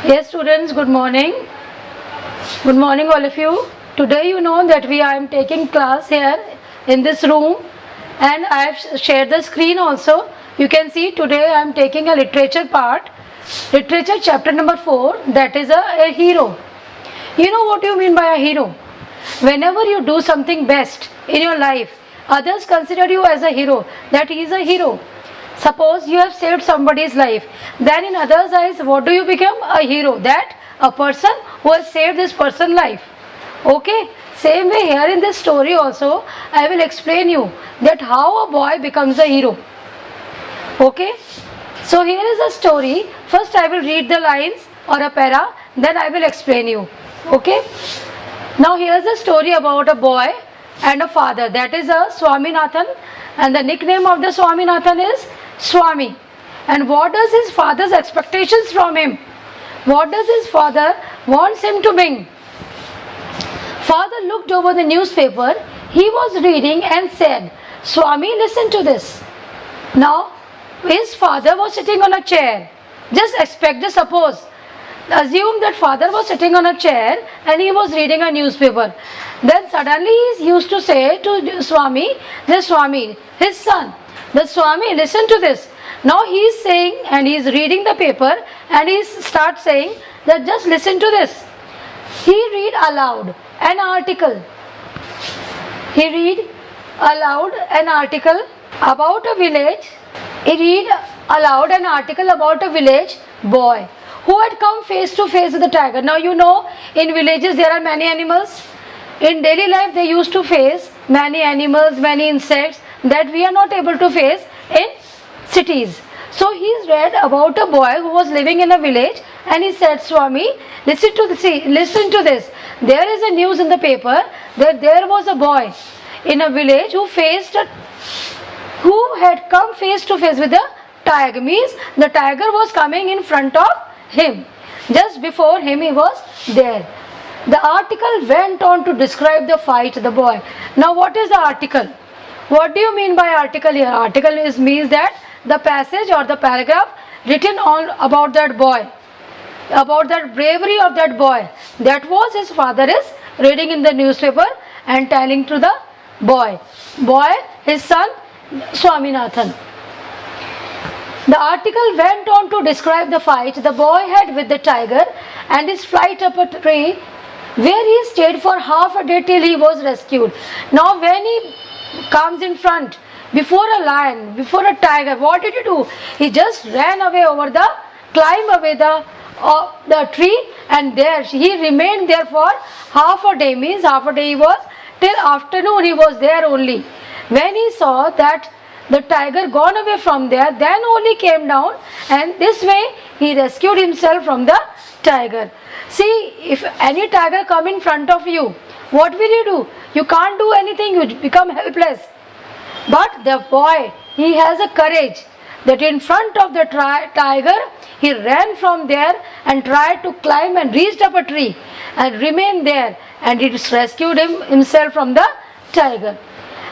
Yes, students, good morning. Good morning, all of you. Today, you know that I am taking class here in this room, and I have shared the screen also. You can see today I am taking a literature part, literature chapter number 4, that is a hero. You know what you mean by a hero? Whenever you do something best in your life, others consider you as a hero, that he is a hero. Suppose you have saved somebody's life, then in others' eyes, what do you become? A hero, that a person who has saved this person's life. Okay, same way here in this story also, I will explain you that how a boy becomes a hero. Okay, so here is a story. First I will read the lines or a para, then I will explain you. Okay, now here is a story about a boy and a father, that is a Swaminathan, and the nickname of the Swaminathan is Swami. And what does his father's expectations from him? What does his father wants him to bring? Father looked over the newspaper he was reading and said, Swami, listen to this. Now, his father was sitting on a chair. Just assume that father was sitting on a chair and he was reading a newspaper. Then suddenly he used to say to Swami, his son, the Swami, listen to this. Now he is saying and he is reading the paper and he starts saying that just listen to this. He read aloud an article. He read aloud an article about a village. He read aloud an article about a village boy who had come face to face with the tiger. Now you know in villages there are many animals. In daily life they used to face many animals, many insects that we are not able to face in cities. So he read about a boy who was living in a village and he said, Swami, listen to this. There is a news in the paper that there was a boy in a village who had come face to face with the tiger. Means the tiger was coming in front of him. Just before him he was there. The article went on to describe the fight, the boy. Now what is the article? What do you mean by article here? Article means that the passage or the paragraph written on about that boy, about that bravery of that boy. That was his father is reading in the newspaper and telling to the boy, his son Swaminathan. The article went on to describe the fight the boy had with the tiger and his flight up a tree where he stayed for half a day till he was rescued. Now when he comes in front before a lion, before a tiger, what did he do? He just ran away climbed away the tree, and there he remained there for half a day. Means half a day he was, till afternoon he was there only. When he saw that the tiger gone away from there, then only came down, and this way he rescued himself from the tiger. See, if any tiger come in front of you, what will you do? You can't do anything, you become helpless. But the boy, he has a courage that in front of the tiger, he ran from there and tried to climb and reached up a tree and remained there, and it rescued himself from the tiger.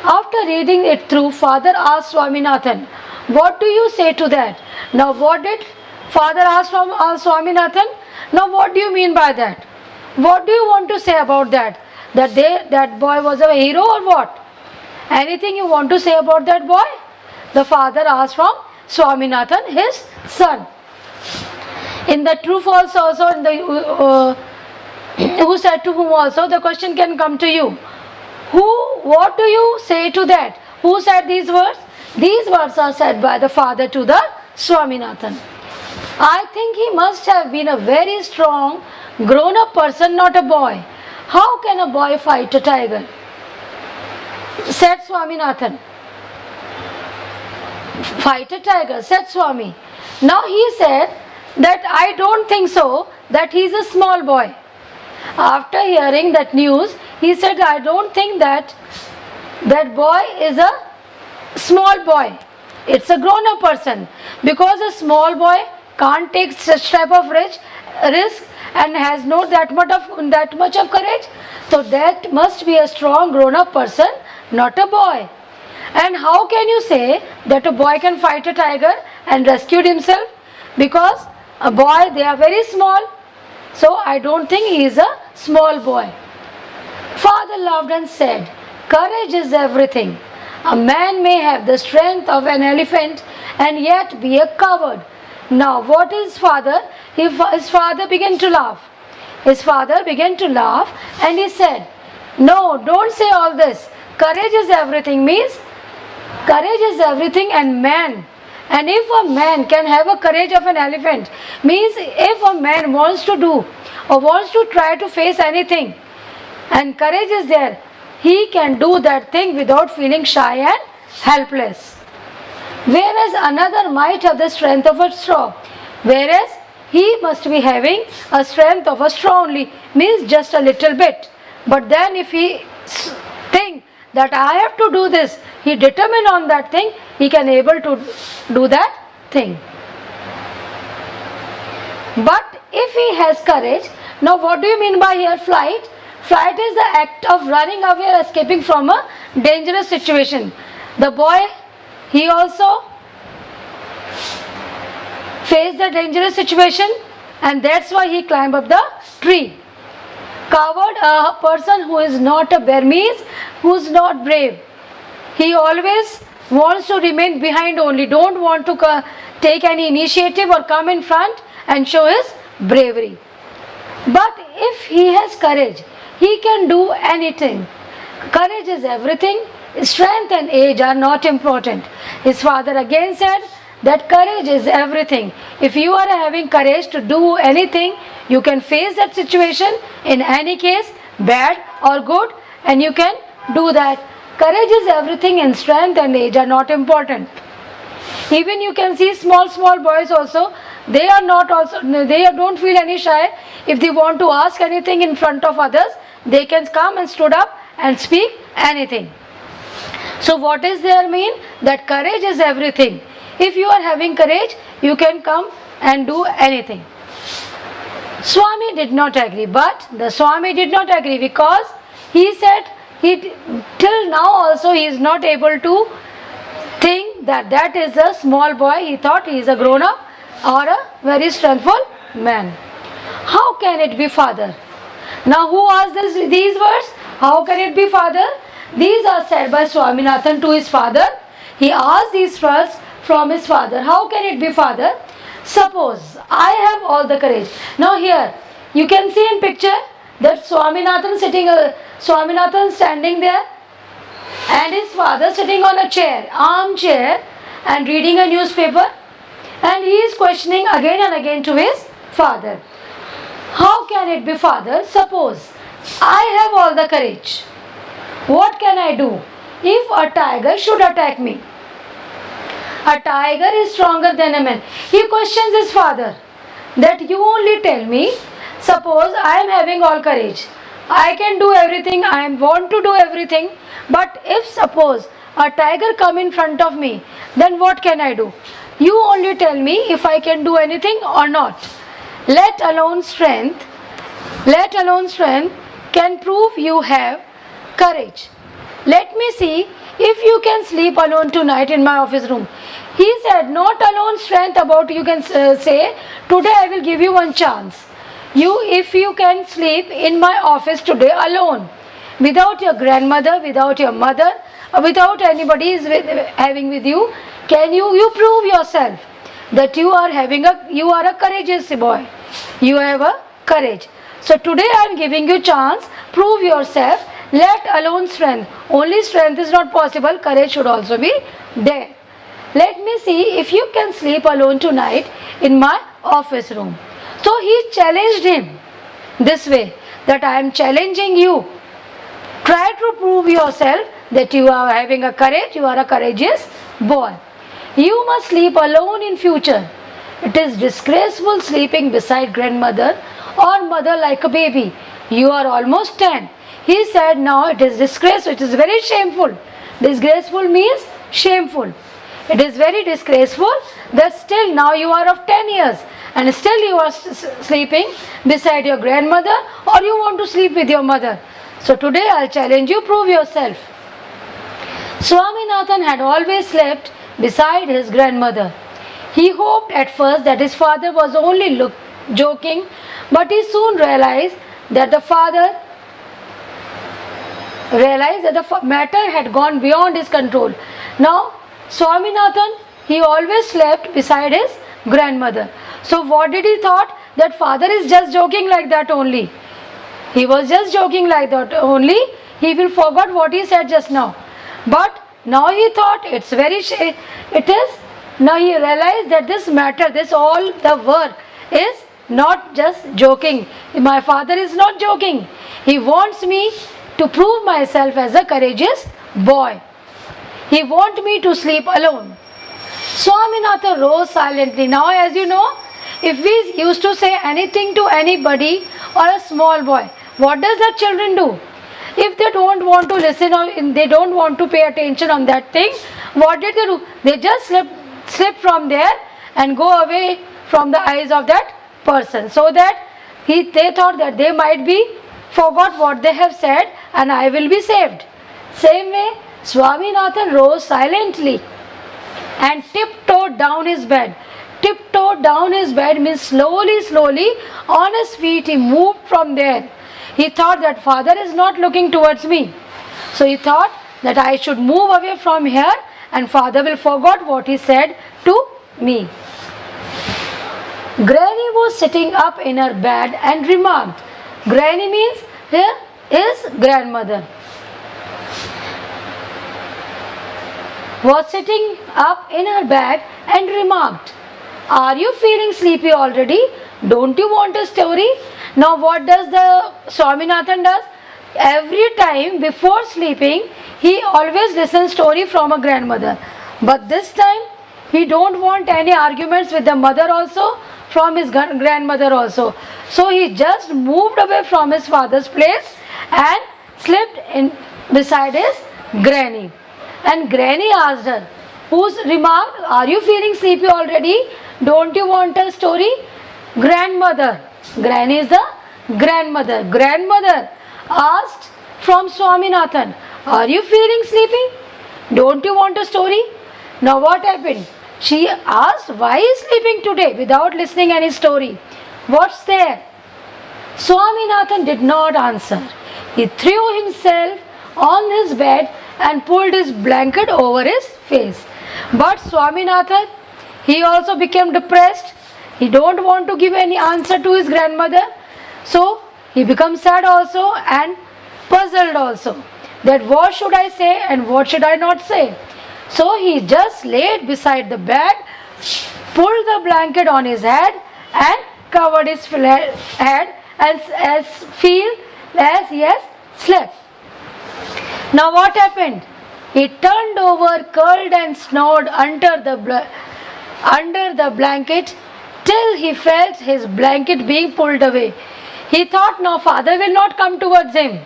After reading it through, father asked Swaminathan, what do you say to that? Now what did father ask from Swaminathan? Now what do you mean by that? What do you want to say about that? That boy was a hero or what? Anything you want to say about that boy? The father asked from Swaminathan, his son. In the true false also, in the who said to whom also, the question can come to you. What do you say to that? Who said these words? These words are said by the father to the Swaminathan. I think he must have been a very strong grown-up person, not a boy. How can a boy fight a tiger? Said Swaminathan. Fight a tiger, said Swami. Now he said that I don't think so, that he is a small boy. After hearing that news, he said, I don't think that boy is a small boy. It's a grown-up person. Because a small boy can't take such type of risk and has not that much of courage. So that must be a strong grown-up person, not a boy. And how can you say that a boy can fight a tiger and rescue himself? Because a boy, they are very small. So I don't think he is a small boy. Father laughed and said, "Courage is everything. A man may have the strength of an elephant and yet be a coward." Now what is father? His father began to laugh. His father began to laugh and he said, "No, don't say all this. Courage is everything means courage is everything and man. And if a man can have a courage of an elephant, means if a man wants to do or wants to try to face anything and courage is there, he can do that thing without feeling shy and helpless. Whereas another might have the strength of a straw, whereas he must be having a strength of a straw only, means just a little bit. But then if he think that I have to do this, he determined on that thing, he can able to do that thing. But if he has courage, now what do you mean by here flight? Flight is the act of running away or escaping from a dangerous situation. The boy, he also faced the dangerous situation and that's why he climbed up the tree. Coward, a person who is not a bear, means who is not brave. He always wants to remain behind only, don't want to take any initiative or come in front and show his bravery. But if he has courage, he can do anything. Courage is everything. Strength and age are not important. His father again said that courage is everything. If you are having courage to do anything, you can face that situation in any case, bad or good, and you can do that. Courage is everything and strength and age are not important. Even you can see small boys also, they don't feel any shy. If they want to ask anything in front of others, they can come and stood up and speak anything. So what is there mean? That courage is everything. If you are having courage, you can come and do anything. Swami did not agree, but the Swami did not agree because he said till now also he is not able to think that is a small boy. He thought he is a grown up or a very strengthful man. How can it be father? Now who asked these words? How can it be father? These are said by Swaminathan to his father. He asked these words from his father. How can it be father? Suppose I have all the courage. Now here you can see in picture that Swaminathan standing there and his father sitting on a chair, armchair, and reading a newspaper, and he is questioning again and again to his father. How can it be father? Suppose I have all the courage. What can I do if a tiger should attack me? A tiger is stronger than a man. He questions his father that you only tell me, suppose I am having all courage. I can do everything, I want to do everything, but if suppose a tiger come in front of me, then what can I do? You only tell me if I can do anything or not. Let alone strength can prove you have courage. Let me see if you can sleep alone tonight in my office room. He said, not alone strength about you can say, today I will give you one chance. If you can sleep in my office today alone, without your grandmother, without your mother, or without anybody having with you, can you prove yourself that you are a courageous boy. You have a courage. So today I am giving you chance, prove yourself. Let alone strength. Only strength is not possible, courage should also be there. Let me see if you can sleep alone tonight in my office room. So he challenged him this way, that I am challenging you. Try to prove yourself that you are having a courage, you are a courageous boy. You must sleep alone in future. It is disgraceful sleeping beside grandmother or mother like a baby. You are almost 10. He said, now it is disgraceful, it is very shameful. Disgraceful means shameful. It is very disgraceful that still now you are of 10 years and still you are sleeping beside your grandmother, or you want to sleep with your mother. So today I will challenge you, prove yourself. Swaminathan had always slept beside his grandmother. He hoped at first that his father was only joking, but he soon realized that the matter had gone beyond his control. Now, Swaminathan, he always slept beside his grandmother. So what did he thought? That father is just joking like that only. He was just joking like that only. He will forgot what he said just now. But now he thought now he realized that this matter, this all the work is not just joking. My father is not joking. He wants me to prove myself as a courageous boy. He wants me to sleep alone. Swaminathan rose silently. Now, as you know, if we used to say anything to anybody or a small boy, what does the children do? If they don't want to listen or they don't want to pay attention on that thing, what did they do? They just slip from there and go away from the eyes of that person, so that they thought that they might be forgot what they have said and I will be saved. Same way, Swaminathan rose silently and tiptoed down his bed. Tiptoed down his bed means slowly on his feet he moved from there. He thought that father is not looking towards me. So he thought that I should move away from here and father will forget what he said to me. Granny was sitting up in her bed and remarked. Granny means here is grandmother. Was sitting up in her bed and remarked, "Are you feeling sleepy already? Don't you want a story?" Now what does the Swaminathan does? Every time before sleeping, he always listens story from a grandmother. But this time, he don't want any arguments with the mother also, from his grandmother also. So he just moved away from his father's place and slept in beside his granny. And granny asked her, whose remarked, "Are you feeling sleepy already? Don't you want a story?" Grandmother. Granny is the grandmother. Grandmother asked from Swaminathan, "Are you feeling sleepy? Don't you want a story?" Now what happened? She asked, "Why is sleeping today without listening any story? What's there?" Swaminathan did not answer. He threw himself on his bed and pulled his blanket over his face. But Swaminathan, he also became depressed. He don't want to give any answer to his grandmother. So he becomes sad also and puzzled also, that what should I say and what should I not say. So he just laid beside the bed, pulled the blanket on his head and covered his head as he has slept. Now what happened? He turned over, curled and snored under the blanket till he felt his blanket being pulled away. He thought now father will not come towards him.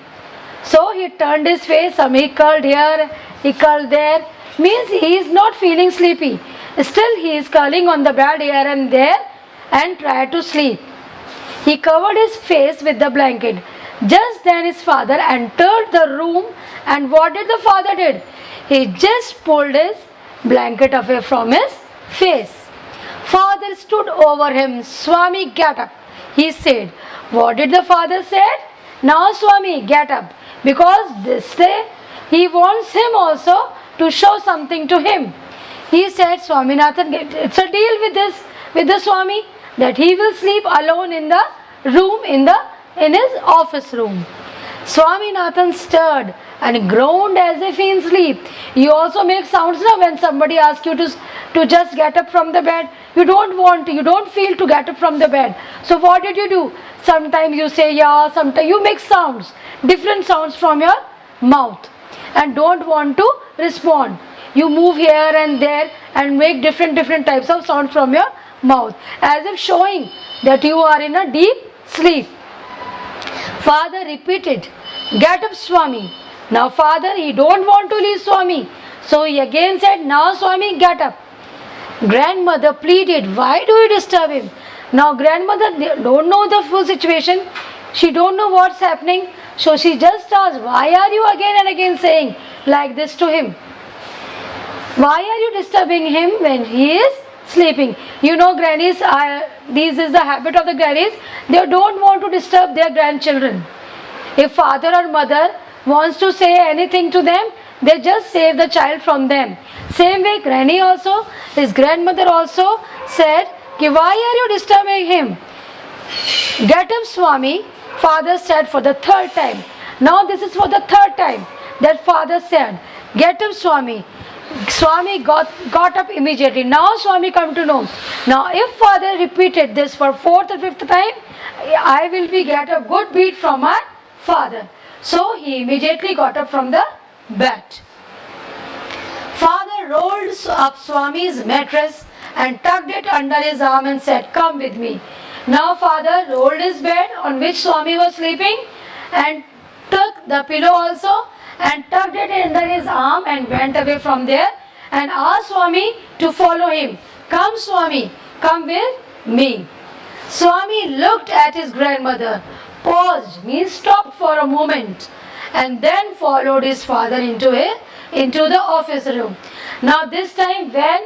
So he turned his face, he curled here, he curled there. Means he is not feeling sleepy. Still he is curling on the bed here and there and tried to sleep. He covered his face with the blanket. Just then his father entered the room, and what did the father did? He just pulled his blanket away from his face. Father stood over him. "Swami, get up," he said. What did the father say? "Now Swami, get up," because this day he wants him also to show something to him. He said, Swaminathan, it's a deal with the Swami, that he will sleep alone in the room, in his office room. Swaminathan stirred and groaned as if in sleep. You also make sounds now when somebody asks you to just get up from the bed. You don't feel to get up from the bed. So what did you do? Sometimes you say yeah, sometimes you make sounds, different sounds from your mouth, and don't want to respond. You move here and there and make different types of sounds from your mouth, as if showing that you are in a deep sleep. Father repeated, "Get up, Swami." Now father, he don't want to leave Swami. So he again said, "Now Swami, get up." Grandmother pleaded, "Why do you disturb him?" Now grandmother don't know the full situation. She don't know what's happening. So she just asked, "Why are you again and again saying like this to him? Why are you disturbing him when he is sleeping. You know, grannies, this is the habit of the grannies. They don't want to disturb their grandchildren. If father or mother wants to say anything to them, they just save the child from them. Same way, granny also, his grandmother also said, why are you disturbing him? Get up, Swami, father said for the third time. Now this is for the third time that father said, get up, Swami. Swami got up immediately. Now Swami come to know. Now if father repeated this for fourth or fifth time, I will be get a good beat from my father. So he immediately got up from the bed. Father rolled up Swami's mattress and tucked it under his arm and said, come with me. Now father rolled his bed on which Swami was sleeping and took the pillow also and tucked it under his arm and went away from there and asked Swami to follow him. Come Swami, come with me. Swami looked at his grandmother, paused, means stopped for a moment, and then followed his father into the office room. Now this time when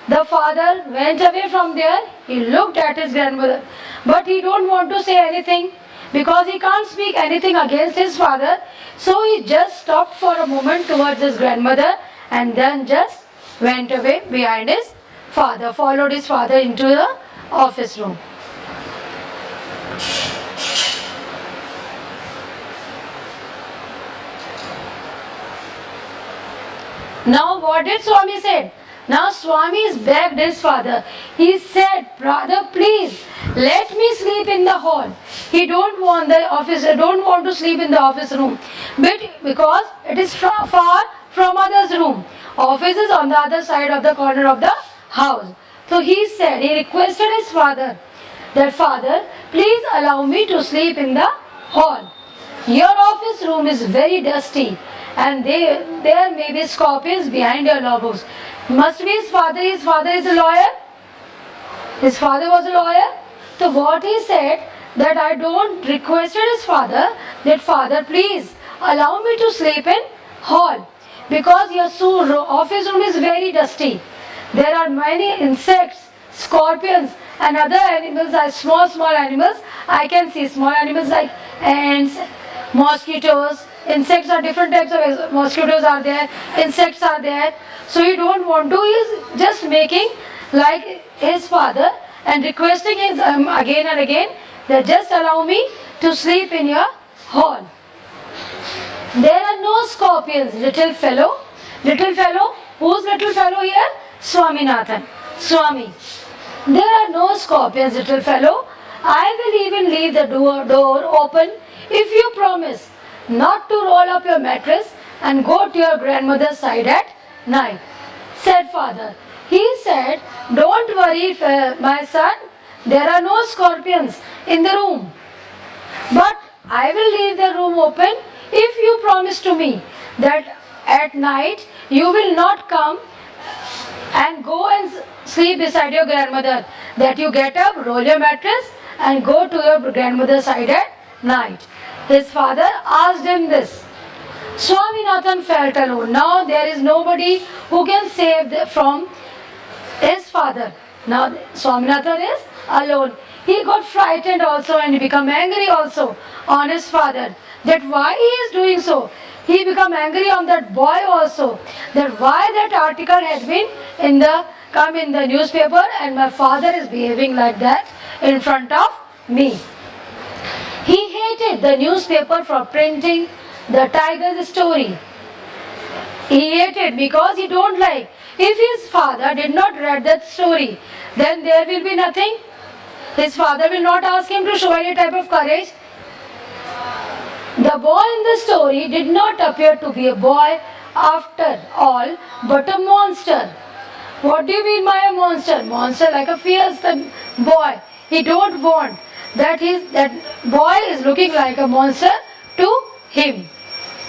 the father went away from there, he looked at his grandmother, but he don't want to say anything because he can't speak anything against his father. So he just stopped for a moment towards his grandmother and then just went away behind his father, followed his father into the office room. Now what did Swami say? Now Swami begged his father. He said, brother, please let me sleep in the hall. He don't want to sleep in the office room, but because it is far from others' room. Office is on the other side of the corner of the house. So he requested his father that, father, please allow me to sleep in the hall. Your office room is very dusty and there may be scorpions behind your logos. Must be his father is a lawyer. His father was a lawyer. So what he said, that I don't requested his father that, father, please allow me to sleep in hall because your office room is very dusty. There are many insects, scorpions and other animals, like small animals. I can see small animals like ants, mosquitoes. Insects are different types of mosquitoes are there, insects are there. So he don't want to, he is just making like his father and requesting him again and again that just allow me to sleep in your hall. There are no scorpions, little fellow. Little fellow, who's little fellow here? Swaminathan, Swami. There are no scorpions, little fellow. I will even leave the door open if you promise not to roll up your mattress and go to your grandmother's side at night, said father. He said, don't worry, my son, there are no scorpions in the room. But I will leave the room open if you promise to me that at night you will not come and go and sleep beside your grandmother. That you get up, roll your mattress and go to your grandmother's side at night. His father asked him this. Swaminathan felt alone. Now there is nobody who can save from his father. Now Swaminathan is alone. He got frightened also and he became angry also on his father. That why he is doing so. He became angry on that boy also. That why that article had been come in the newspaper and my father is behaving like that in front of me. He hated the newspaper for printing the tiger's story. He hated because he don't like. If his father did not read that story, then there will be nothing. His father will not ask him to show any type of courage. The boy in the story did not appear to be a boy after all, but a monster. What do you mean by a monster? Monster like a fierce boy. He don't want that boy is looking like a monster to him.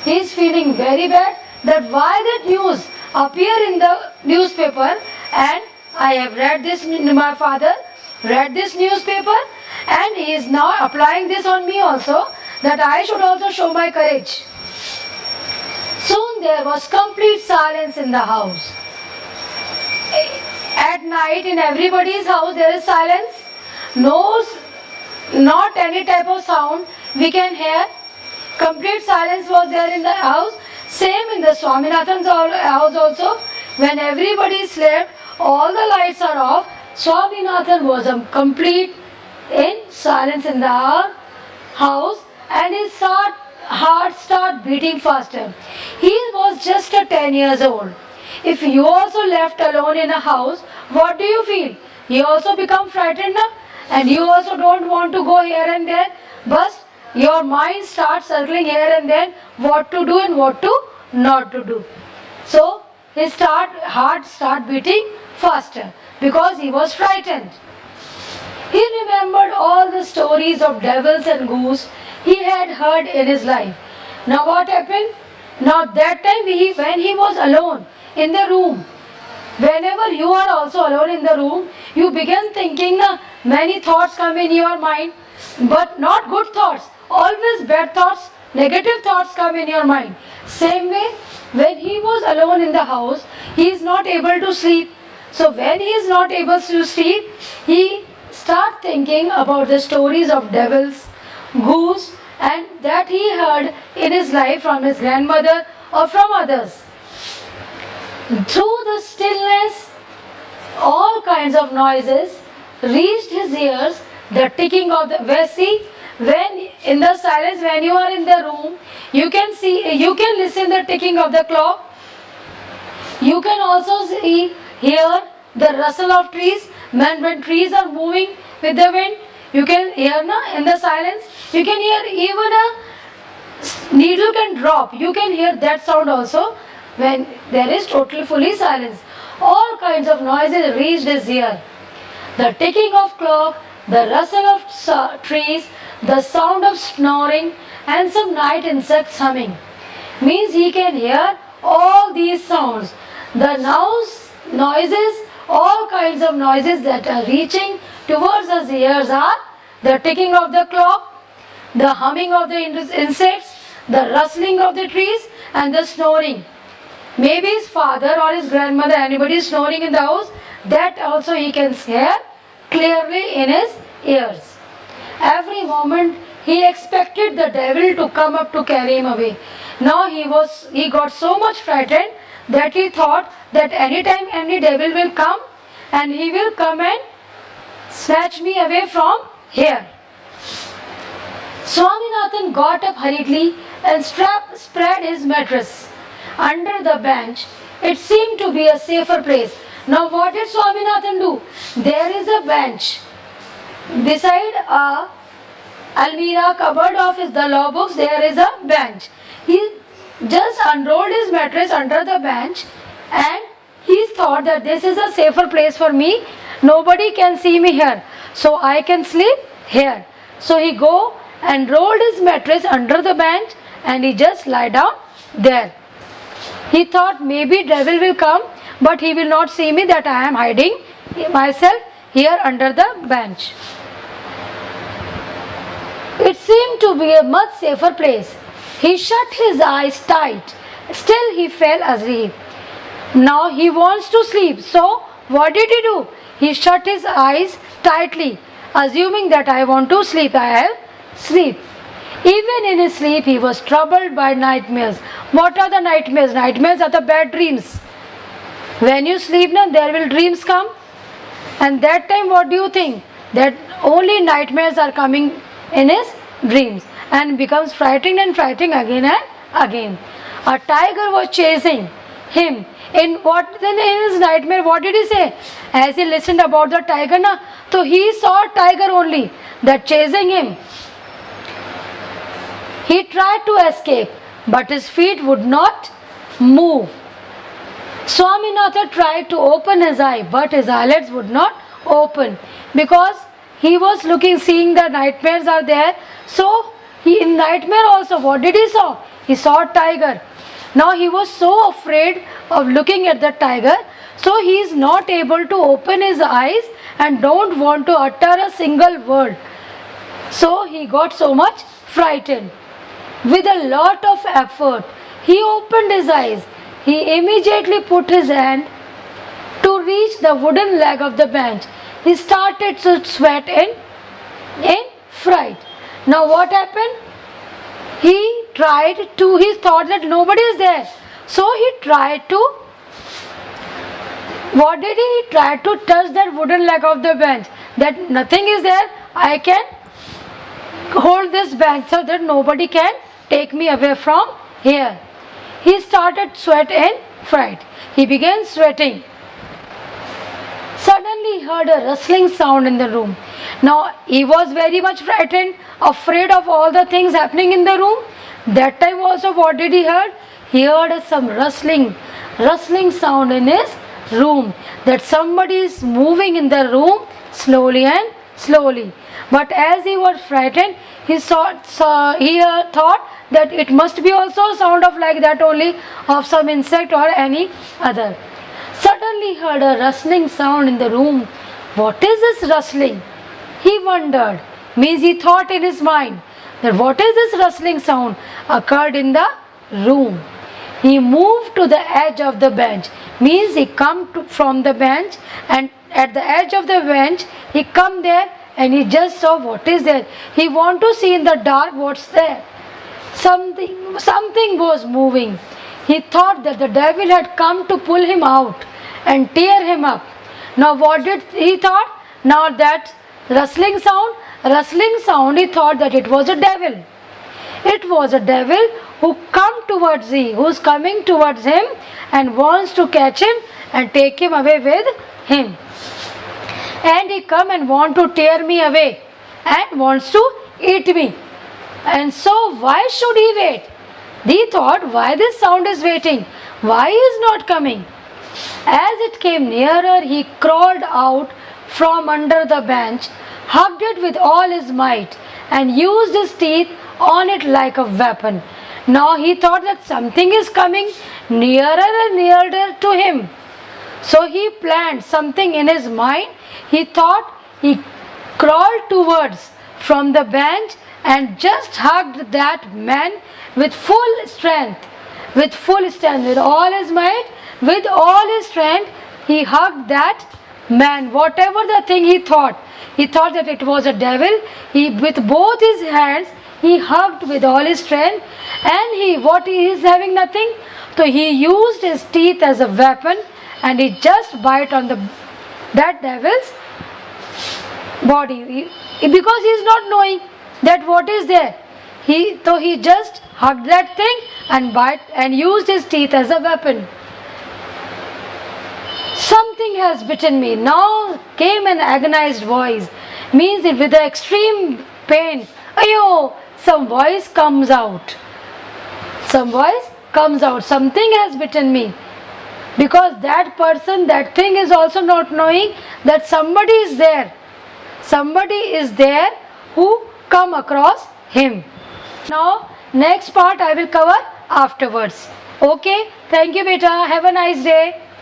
He is feeling very bad that why that news appear in the newspaper and I have read this, my father read this newspaper and he is now applying this on me also, that I should also show my courage. Soon there was complete silence in the house. At night in everybody's house there is silence. No, not any type of sound we can hear. Complete silence was there in the house. Same in the Swaminathan's house also. When everybody slept, all the lights are off. Swaminathan was a complete in silence in the house, and his heart start beating faster. He was just 10 years old. If you also left alone in a house, what do you feel? You also become frightened, na? And you also don't want to go here and there, but your mind starts circling here and there what to do and what to not to do. So his heart start beating faster because he was frightened. He remembered all the stories of devils and ghosts he had heard in his life. Now what happened? Now that time when he was alone in the room, whenever you are also alone in the room, you begin thinking, many thoughts come in your mind, but not good thoughts. Always bad thoughts, negative thoughts come in your mind. Same way, when he was alone in the house, he is not able to sleep. So when he is not able to sleep, he start thinking about the stories of devils, ghosts, and that he heard in his life from his grandmother or from others. Through the stillness, all kinds of noises reached his ears. The ticking of the when in the silence, when you are in the room, you can listen the ticking of the clock. You can also hear the rustle of trees. When trees are moving with the wind, you can hear in the silence. You can hear even a needle can drop. You can hear that sound also when there is totally fully silence. All kinds of noises reached his ear. The ticking of clock, the rustle of trees, the sound of snoring, and some night insects humming. Means he can hear all these sounds. The noises, all kinds of noises that are reaching towards his ears are the ticking of the clock, the humming of the insects, the rustling of the trees, and the snoring. Maybe his father or his grandmother, anybody is snoring in the house, that also he can hear clearly in his ears. Every moment he expected the devil to come up to carry him away. Now he got so much frightened that he thought that anytime any devil will come and he will come and snatch me away from here. Swaminathan got up hurriedly and spread his mattress under the bench. It seemed to be a safer place. Now what did Swaminathan do? There is a bench beside a almirah cupboard of the law books. There is a bench. He just unrolled his mattress under the bench and he thought that this is a safer place for me. Nobody can see me here, so I can sleep here. So he go and rolled his mattress under the bench and he just lie down there. He thought maybe devil will come, but he will not see me that I am hiding myself here under the bench. It seemed to be a much safer place. He shut his eyes tight. Still he fell asleep. Now he wants to sleep. So what did he do? He shut his eyes tightly, assuming that I want to sleep. I have sleep. Even in his sleep he was troubled by nightmares. What are the nightmares? Nightmares are the bad dreams. When you sleep, there will dreams come. And that time what do you think? That only nightmares are coming in his dreams, and becomes frightened and frightened again and again. A tiger was chasing him. In his nightmare, what did he say? As he listened about the tiger, so he saw a tiger only that chasing him. He tried to escape, but his feet would not move. Swaminathan tried to open his eye, but his eyelids would not open because he was seeing the nightmares are there. So he in nightmare also, what did he saw? He saw a tiger. Now he was so afraid of looking at the tiger, so he is not able to open his eyes and don't want to utter a single word. So he got so much frightened. With a lot of effort, he opened his eyes. He immediately put his hand to reach the wooden leg of the bench, he started to sweat in fright. Now what happened? He thought that nobody is there. So he tried to, what did he? He tried to touch that wooden leg of the bench. That nothing is there. I can hold this bench so that nobody can take me away from here. He started sweat in fright. He began sweating. Suddenly he heard a rustling sound in the room. Now he was very much frightened, afraid of all the things happening in the room. That time also what did he heard? He heard some rustling sound in his room. That somebody is moving in the room slowly and slowly. But as he was frightened, he thought that it must be also a sound of like that only, of some insect or any other. Suddenly he heard a rustling sound in the room. What is this rustling? He wondered. Means he thought in his mind that what is this rustling sound occurred in the room. He moved to the edge of the bench. Means he from the bench, and at the edge of the bench he come there and he just saw what is there. He want to see in the dark what's there. Something was moving. He thought that the devil had come to pull him out and tear him up. Now what did he thought? Now that rustling sound, he thought that it was a devil. It was a devil who's coming towards him and wants to catch him and take him away with him. And he come and want to tear me away and wants to eat me. And so why should he wait? He thought, why this sound is waiting? Why he is not coming? As it came nearer, he crawled out from under the bench, hugged it with all his might, and used his teeth on it like a weapon. Now he thought that something is coming nearer and nearer to him. So he planned something in his mind. He thought he crawled towards from the bench and just hugged that man with full strength, with all his might, with all his strength. He hugged that man, whatever the thing he thought that it was a devil. He, with both his hands, he hugged with all his strength, and he is having nothing. So he used his teeth as a weapon, and he just bite on that devil's body. Because he is not knowing that what is there. So he just hugged that thing and used his teeth as a weapon. Something has bitten me. Now came an agonized voice. Means it with the extreme pain. Ayo! Some voice comes out. Something has bitten me. Because that person, that thing is also not knowing that somebody is there. Somebody is there who come across him. Now next part I will cover afterwards. Okay? Thank you beta. Have a nice day.